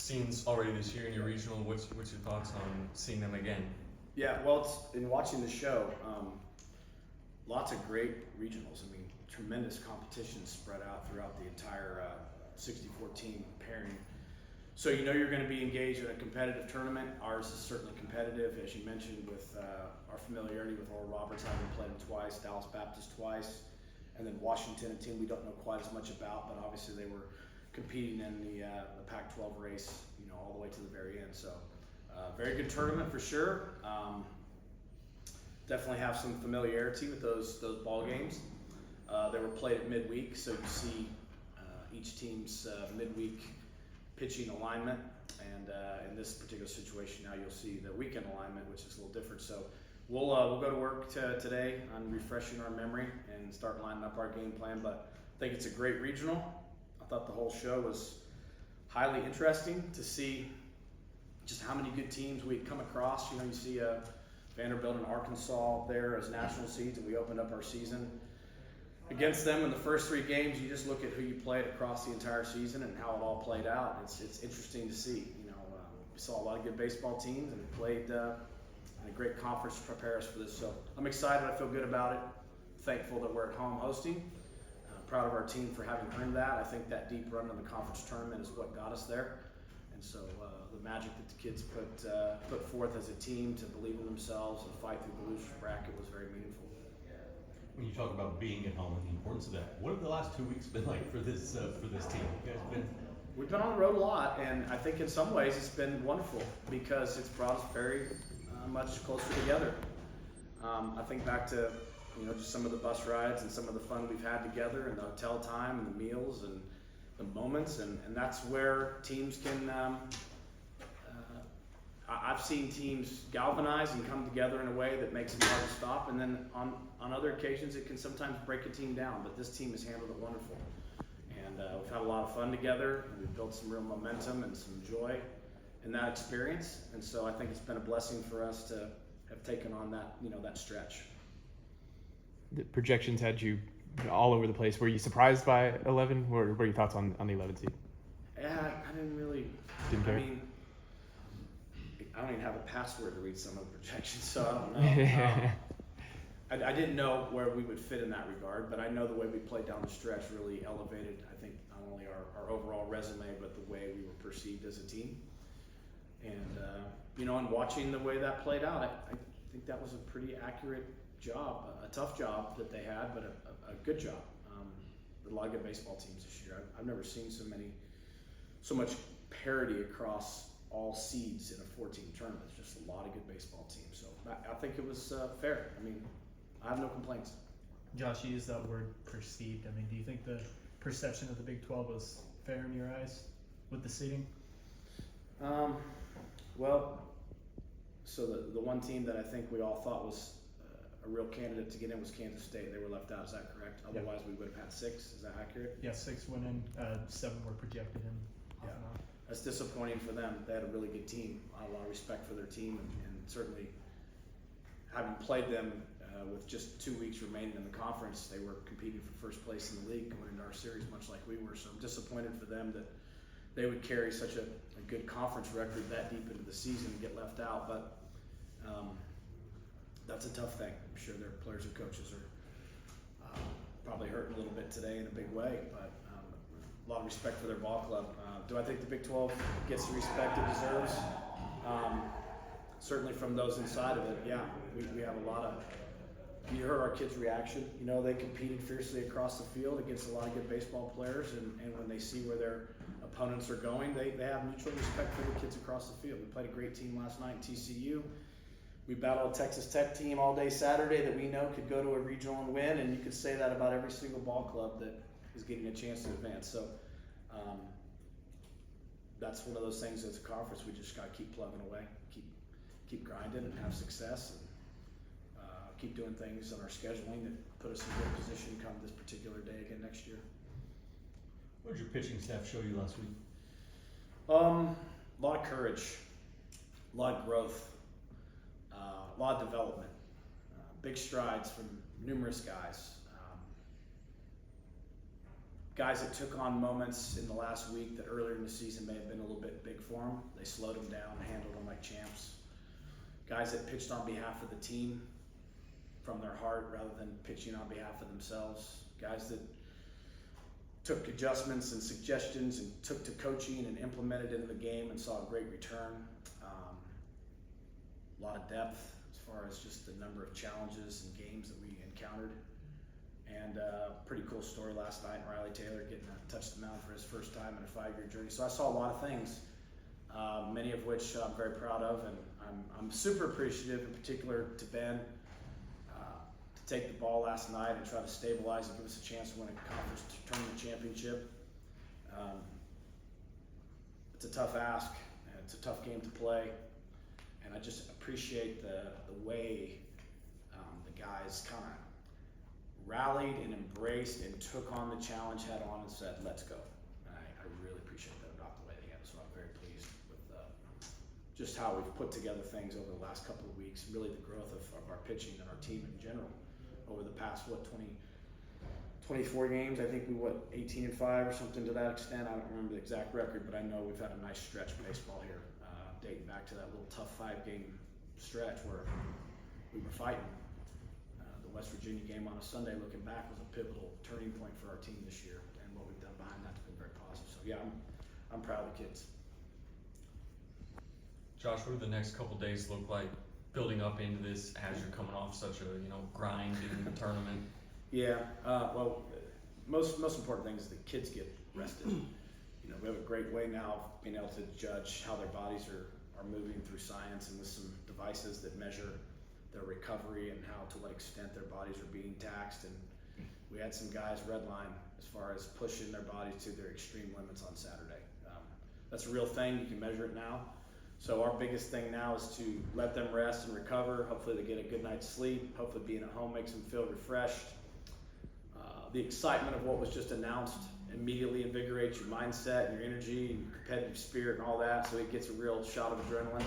scenes already this year in your regional. What's your thoughts on seeing them again? Yeah, well, it's in watching the show, lots of great regionals. I mean, tremendous competition spread out throughout the entire 64 team pairing. So you know you're going to be engaged in a competitive tournament. Ours is certainly competitive, as you mentioned, with our familiarity with Oral Roberts, having played them twice, Dallas Baptist twice, and then Washington, a team we don't know quite as much about, but obviously they were competing in the Pac-12 race, you know, all the way to the very end. So very good tournament for sure. Definitely have some familiarity with those ball games. They were played at midweek, so you see each team's midweek pitching alignment, and in this particular situation now you'll see the weekend alignment, which is a little different. So we'll go to work today on refreshing our memory and start lining up our game plan. But I think it's a great regional. I thought the whole show was highly interesting to see just how many good teams we'd come across. You know, you see Vanderbilt and Arkansas there as national seeds, and we opened up our season against them in the first 3 games. You just look at who you played across the entire season and how it all played out. It's interesting to see. You know, we saw a lot of good baseball teams and played in a great conference to prepare us for this. So I'm excited. I feel good about it. Thankful that we're at home hosting. Proud of our team for having earned that. I think that deep run in the conference tournament is what got us there. And so the magic that the kids put forth as a team to believe in themselves and fight through the loser's bracket was very meaningful. When you talk about being at home and the importance of that, what have the last 2 weeks been like for this team? You guys been? We've been on the road a lot, and I think in some ways it's been wonderful because it's brought us very much closer together. I think back to just some of the bus rides and some of the fun we've had together, and the hotel time and the meals and the moments, and that's where teams can. I've seen teams galvanize and come together in a way that makes them hard to stop, and then on other occasions it can sometimes break a team down, but this team has handled it wonderful. And we've had a lot of fun together, and we've built some real momentum and some joy in that experience, and so I think it's been a blessing for us to have taken on that, that stretch. The projections had you all over the place. Were you surprised by 11? What were your thoughts on the 11 seed? Yeah, I didn't really. Didn't care? I mean, I don't even have a password to read some of the projections, so I don't know. I didn't know where we would fit in that regard, but I know the way we played down the stretch really elevated, I think, not only our overall resume, but the way we were perceived as a team. And, and watching the way that played out, I think that was a pretty accurate job, a tough job that they had, but a good job. A lot of good baseball teams this year. I've never seen so much parity across all seeds in a 14 tournament. It's just a lot of good baseball teams. So I think it was fair. I mean, I have no complaints. Josh, you used that word perceived. I mean, do you think the perception of the Big 12 was fair in your eyes with the seeding? Well, so the one team that I think we all thought was a real candidate to get in was Kansas State. They were left out. Is that correct? Otherwise, we would have had 6. Is that accurate? Yeah, 6 went in, 7 were projected in. Yeah. That's disappointing for them. They had a really good team. I have a lot of respect for their team, and certainly having played them with just 2 weeks remaining in the conference, they were competing for first place in the league going into our series, much like we were. So I'm disappointed for them that they would carry such a good conference record that deep into the season and get left out. But that's a tough thing. I'm sure their players and coaches are probably hurting a little bit today in a big way, but a lot of respect for their ball club. Do I think the Big 12 gets the respect it deserves? Certainly from those inside of it, yeah. We have a lot of, you heard our kids' reaction. They competed fiercely across the field against a lot of good baseball players, and when they see where their opponents are going, they have mutual respect for the kids across the field. We played a great team last night in TCU. We battled a Texas Tech team all day Saturday that we know could go to a regional and win, and you could say that about every single ball club that is getting a chance to advance. So that's one of those things as a conference, we just got to keep plugging away, keep grinding and have success, and keep doing things on our scheduling that put us in a good position come this particular day again next year. What did your pitching staff show you last week? A lot of courage, a lot of growth, a lot of development, big strides from numerous guys. guys that took on moments in the last week that earlier in the season may have been a little bit big for them. They slowed them down, handled them like champs. Guys that pitched on behalf of the team from their heart rather than pitching on behalf of themselves. Guys that took adjustments and suggestions and took to coaching and implemented it in the game and saw a great return. A lot of depth as far as just the number of challenges and games that we encountered. And pretty cool story last night, Riley Taylor getting to touch the mound for his first time in a 5-year journey. So I saw a lot of things, many of which I'm very proud of, and I'm super appreciative, in particular to Ben, to take the ball last night and try to stabilize and give us a chance to win a conference tournament championship. It's a tough ask, and it's a tough game to play, and I just appreciate the way the guys kind of rallied and embraced and took on the challenge head on and said, let's go. And I really appreciate that about the way they have. So I'm very pleased with just how we've put together things over the last couple of weeks, really the growth of our pitching and our team in general over the past, 24 games. I think we, 18-5 or something to that extent. I don't remember the exact record, but I know we've had a nice stretch of baseball here, dating back to that little tough 5-game stretch where we were fighting. The West Virginia game on a Sunday, looking back, was a pivotal turning point for our team this year, and what we've done behind that's been very positive. So yeah, I'm proud of the kids. Josh, what do the next couple days look like building up into this as you're coming off such a grinding tournament? Yeah, well, most important thing is the kids get rested. We have a great way now of being able to judge how their bodies are moving through science, and with some devices that measure their recovery and to what extent their bodies are being taxed. And we had some guys redline as far as pushing their bodies to their extreme limits on Saturday. That's a real thing. You can measure it now. So our biggest thing now is to let them rest and recover. Hopefully they get a good night's sleep. Hopefully being at home makes them feel refreshed. The excitement of what was just announced immediately invigorates your mindset and your energy and your competitive spirit and all that. So it gets a real shot of adrenaline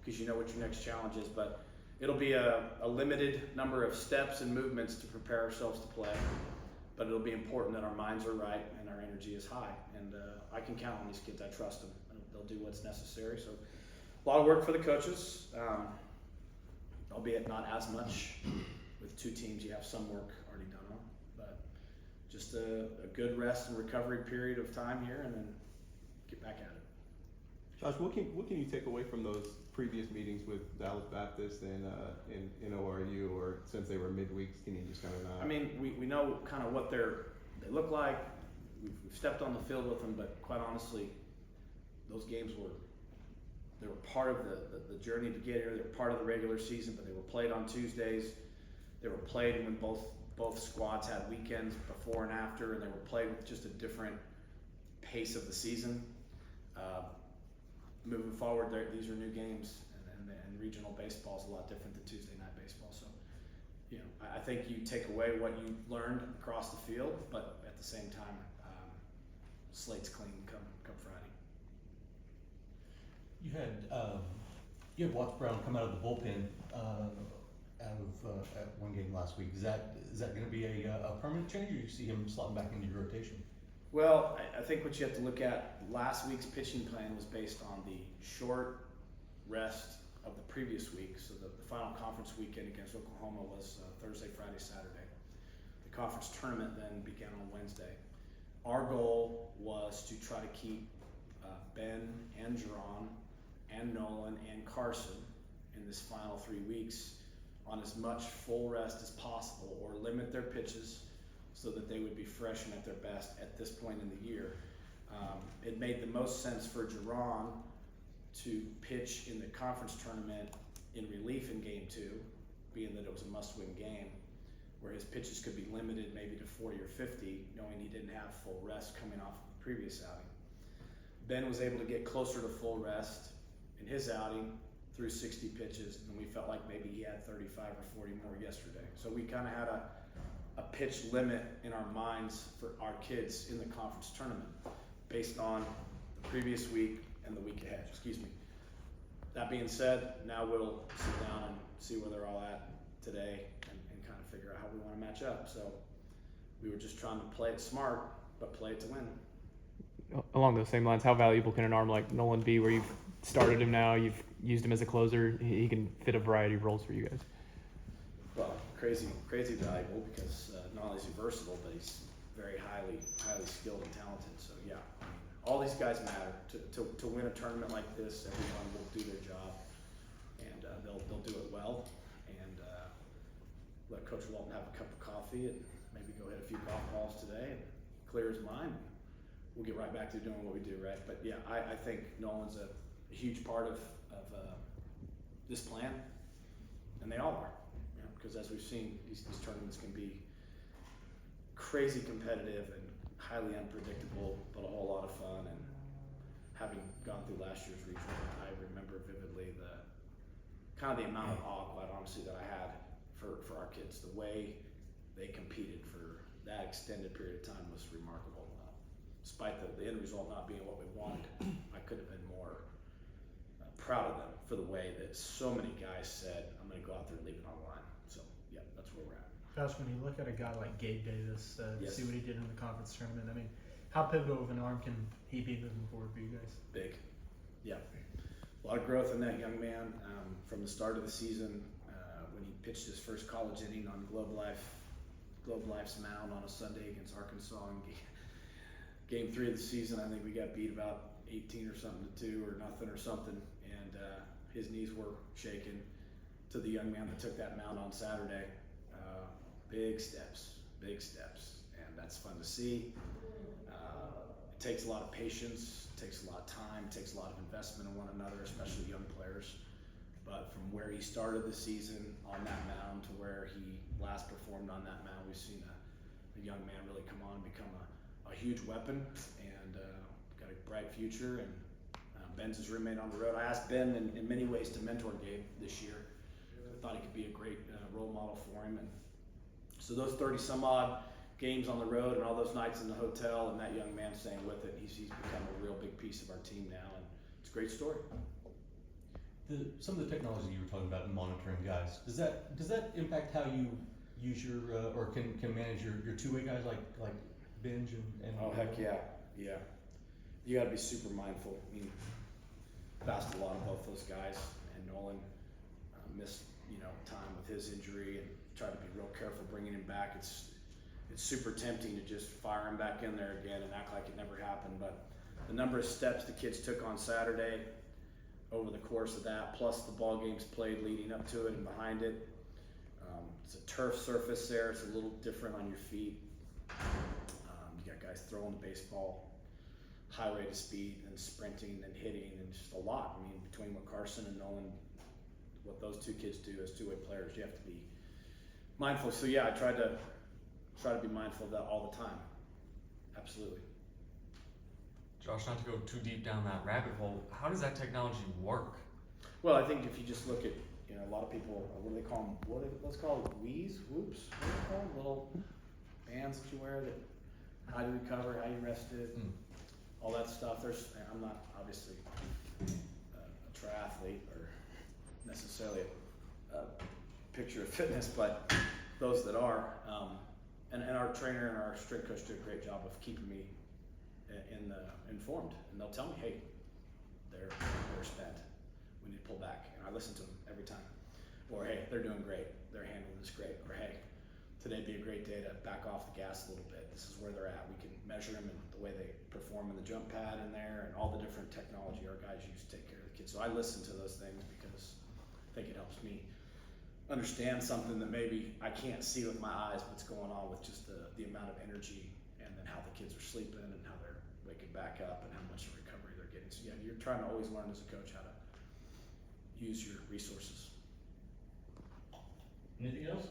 because you know what your next challenge is. But it'll be a limited number of steps and movements to prepare ourselves to play. But it'll be important that our minds are right and our energy is high. And I can count on these kids. I trust them. They'll do what's necessary. So a lot of work for the coaches, albeit not as much. With 2 teams, you have some work already done on. But just a good rest and recovery period of time here, and then get back at it. Josh, what can you take away from those previous meetings with Dallas Baptist and ORU, or since they were midweeks, can you just kind of? I mean, we know kind of what they look like. We've stepped on the field with them, but quite honestly, those games were part of the journey to get here. They were part of the regular season, but they were played on Tuesdays. They were played when both squads had weekends before and after, and they were played with just a different pace of the season. Moving forward, these are new games, and regional baseball is a lot different than Tuesday night baseball. So, I think you take away what you learned across the field, but at the same time, slate's clean come Friday. You had Watts Brown come out of the bullpen at one game last week. Is that going to be a permanent change, or do you see him slotting back into your rotation? Well, I think what you have to look at, last week's pitching plan was based on the short rest of the previous week. So the final conference weekend against Oklahoma was Thursday, Friday, Saturday. The conference tournament then began on Wednesday. Our goal was to try to keep Ben and Jerron and Nolan and Carson in this final 3 weeks on as much full rest as possible, or limit their pitches so that they would be fresh and at their best at this point in the year. It made the most sense for Jerron to pitch in the conference tournament in relief in game 2, being that it was a must-win game, where his pitches could be limited maybe to 40 or 50, knowing he didn't have full rest coming off the previous outing. Ben was able to get closer to full rest in his outing through 60 pitches, and we felt like maybe he had 35 or 40 more yesterday. So we kind of had a pitch limit in our minds for our kids in the conference tournament based on the previous week and the week ahead. That being said, now we'll sit down and see where they're all at today and kind of figure out how we want to match up. So we were just trying to play it smart, but play it to win. Along those same lines, how valuable can an arm like Nolan be, where you've started him now, you've used him as a closer, he can fit a variety of roles for you guys? Well, crazy valuable because not only is he versatile, but he's very highly skilled and talented. So yeah, I mean, all these guys matter. To win a tournament like this, everyone will do their job, and they'll do it well. And let Coach Walton have a cup of coffee and maybe go hit a few golf balls today and clear his mind. We'll get right back to doing what we do, right? But yeah, I think Nolan's a huge part of this plan, and they all are. Because as we've seen, these tournaments can be crazy competitive and highly unpredictable, but a whole lot of fun. And having gone through last year's regional, I remember vividly the amount of awe, quite honestly, that I had for our kids. The way they competed for that extended period of time was remarkable. Despite the end result not being what we wanted, I couldn't have been more proud of them for the way that so many guys said, I'm going to go out there and leave it on the line. So, yeah, that's where we're at. Josh, when you look at a guy like Gabe Davis, Yes. see what he did in the conference tournament, I mean, how pivotal of an arm can he be moving forward for you guys? Big. Yeah. A lot of growth in that young man from the start of the season when he pitched his first college inning on Globe Life's mound on a Sunday against Arkansas. And game 3 of the season, I think we got beat about 18 or something to 2 or nothing or something. And his knees were shaking. To the young man that took that mound on Saturday, big steps, and that's fun to see. It takes a lot of patience, it takes a lot of time, it takes a lot of investment in one another, especially young players. But from where he started the season on that mound to where he last performed on that mound, we've seen a young man really come on and become a huge weapon, and got a bright future. And Ben's his roommate on the road. I asked Ben in many ways to mentor Gabe this year. I thought he could be a great role model for him. And so those 30 some odd games on the road and all those nights in the hotel and that young man staying with it, he's become a real big piece of our team now, and it's a great story. Some of the technology you were talking about in monitoring guys, does that impact how you use your or can manage your two-way guys like Binge and Oh heck yeah. You got to be super mindful. I mean, passed a lot of both those guys, and Nolan missed time with his injury, and tried to be real careful bringing him back. It's super tempting to just fire him back in there again and act like it never happened. But the number of steps the kids took on Saturday over the course of that, plus the ball games played leading up to it and behind it. It's a turf surface there. It's a little different on your feet. You got guys throwing the baseball, high rate of speed, and sprinting and hitting, and just a lot. I mean, between what Carson and Nolan, what those two kids do as two-way players, you have to be mindful. So yeah, I try to be mindful of that all the time. Absolutely. Josh, not to go too deep down that rabbit hole, how does that technology work? Well, I think if you just look at, a lot of people, what do they call them? Let's call it whoops. What do they call them? Little bands that you wear that how you recover, how you rested, all that stuff. I'm not obviously a triathlete or necessarily a picture of fitness, but those that are, and our trainer and our strength coach do a great job of keeping me informed, and they'll tell me, hey, they're spent, we need to pull back, and I listen to them every time. Or hey, they're doing great, they're handling this great. Or hey, today'd be a great day to back off the gas a little bit. This is where they're at. We can measure them and the way they perform in the jump pad in there, and all the different technology our guys use to take care of the kids. So I listen to those things because I think it helps me understand something that maybe I can't see with my eyes, what's going on with just the amount of energy, and then how the kids are sleeping and how they're waking back up and how much recovery they're getting. So yeah, you're trying to always learn as a coach how to use your resources. Anything else?